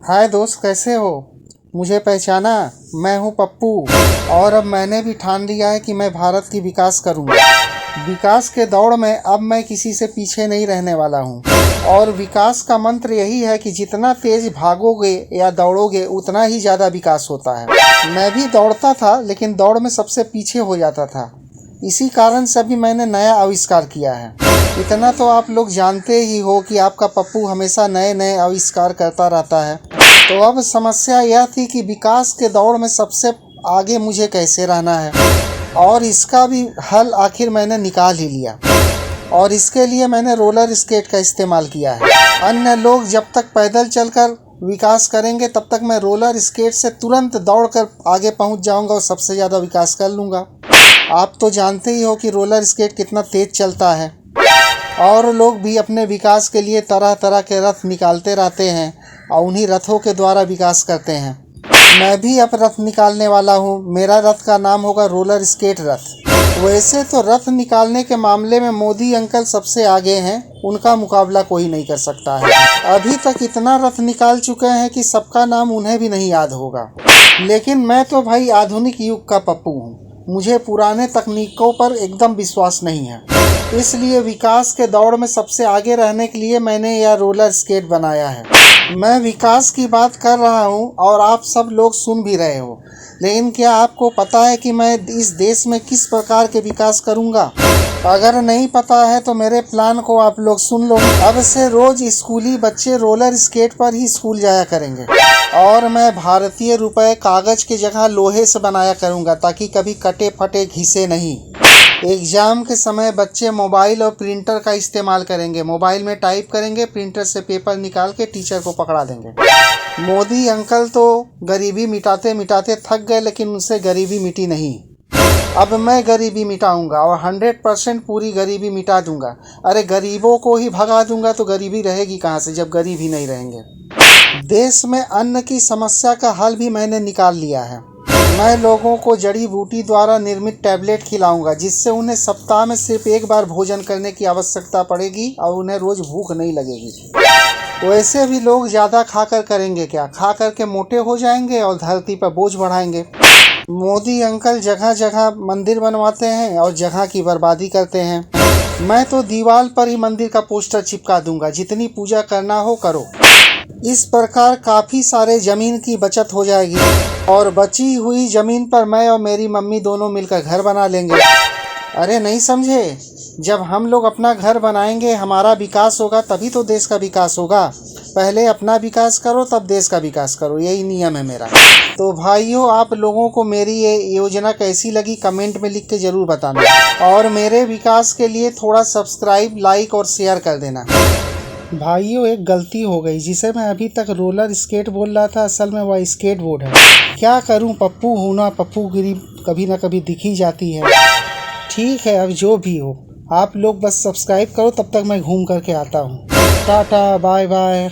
हाय दोस्त, कैसे हो? मुझे पहचाना? मैं हूँ पप्पू। और अब मैंने भी ठान लिया है कि मैं भारत की विकास करूँगा। विकास के दौड़ में अब मैं किसी से पीछे नहीं रहने वाला हूँ। और विकास का मंत्र यही है कि जितना तेज भागोगे या दौड़ोगे उतना ही ज़्यादा विकास होता है। मैं भी दौड़ता था, लेकिन दौड़ में सबसे पीछे हो जाता था। इसी कारण से अभी मैंने नया आविष्कार किया है। इतना तो आप लोग जानते ही हो कि आपका पप्पू हमेशा नए नए आविष्कार करता रहता है। तो अब समस्या यह थी कि विकास के दौड़ में सबसे आगे मुझे कैसे रहना है, और इसका भी हल आखिर मैंने निकाल ही लिया। और इसके लिए मैंने रोलर स्केट का इस्तेमाल किया है। अन्य लोग जब तक पैदल चलकर विकास करेंगे, तब तक मैं रोलर स्केट से तुरंत दौड़कर आगे पहुंच जाऊंगा और सबसे ज़्यादा विकास कर लूँगा। आप तो जानते ही हो कि रोलर स्केट कितना तेज चलता है। और लोग भी अपने विकास के लिए तरह तरह के रथ निकालते रहते हैं और उन्हीं रथों के द्वारा विकास करते हैं। मैं भी अब रथ निकालने वाला हूँ। मेरा रथ का नाम होगा रोलर स्केट रथ। वैसे तो रथ निकालने के मामले में मोदी अंकल सबसे आगे हैं, उनका मुकाबला कोई नहीं कर सकता है। अभी तक इतना रथ निकाल चुके हैं कि सबका नाम उन्हें भी नहीं याद होगा। लेकिन मैं तो भाई आधुनिक युग का पप्पू हूँ। मुझे पुराने तकनीकों पर एकदम विश्वास नहीं है। इसलिए विकास के दौड़ में सबसे आगे रहने के लिए मैंने यह रोलर स्केट बनाया है। मैं विकास की बात कर रहा हूँ और आप सब लोग सुन भी रहे हो। लेकिन क्या आपको पता है कि मैं इस देश में किस प्रकार के विकास करूँगा? अगर नहीं पता है तो मेरे प्लान को आप लोग सुन लो। अब से रोज स्कूली बच्चे रोलर स्केट पर ही स्कूल जाया करेंगे। और मैं भारतीय रुपए कागज की जगह लोहे से बनाया करूँगा, ताकि कभी कटे फटे घिसे नहीं। एग्जाम के समय बच्चे मोबाइल और प्रिंटर का इस्तेमाल करेंगे। मोबाइल में टाइप करेंगे, प्रिंटर से पेपर निकाल के टीचर को पकड़ा देंगे। मोदी अंकल तो गरीबी मिटाते मिटाते थक गए, लेकिन उनसे गरीबी मिटी नहीं। अब मैं गरीबी मिटाऊंगा और 100% पूरी गरीबी मिटा दूंगा। अरे गरीबों को ही भगा दूंगा तो गरीबी रहेगी कहाँ से, जब गरीब ही नहीं रहेंगे। देश में अन्न की समस्या का हल भी मैंने निकाल लिया है। मैं लोगों को जड़ी बूटी द्वारा निर्मित टैबलेट खिलाऊंगा, जिससे उन्हें सप्ताह में सिर्फ एक बार भोजन करने की आवश्यकता पड़ेगी और उन्हें रोज भूख नहीं लगेगी। वैसे भी लोग ज़्यादा खाकर करेंगे क्या? खा कर के मोटे हो जाएंगे और धरती पर बोझ बढ़ाएंगे। मोदी अंकल जगह जगह मंदिर बनवाते हैं और जगह की बर्बादी करते हैं। मैं तो दीवार पर ही मंदिर का पोस्टर चिपका दूंगा, जितनी पूजा करना हो करो। इस प्रकार काफ़ी सारे ज़मीन की बचत हो जाएगी और बची हुई ज़मीन पर मैं और मेरी मम्मी दोनों मिलकर घर बना लेंगे। अरे नहीं समझे? जब हम लोग अपना घर बनाएंगे, हमारा विकास होगा, तभी तो देश का विकास होगा। पहले अपना विकास करो, तब देश का विकास करो, यही नियम है मेरा। तो भाइयों, आप लोगों को मेरी ये योजना कैसी लगी कमेंट में लिख के ज़रूर बताना। और मेरे विकास के लिए थोड़ा सब्सक्राइब, लाइक और शेयर कर देना। भाइयों, एक गलती हो गई। जिसे मैं अभी तक रोलर स्केट बोल रहा था, असल में वह स्केट बोर्ड है। क्या करूं, पप्पू हूं ना, पप्पूगिरी कभी ना कभी दिख ही जाती है। ठीक है, अब जो भी हो, आप लोग बस सब्सक्राइब करो, तब तक मैं घूम करके आता हूं। Tata, bye bye.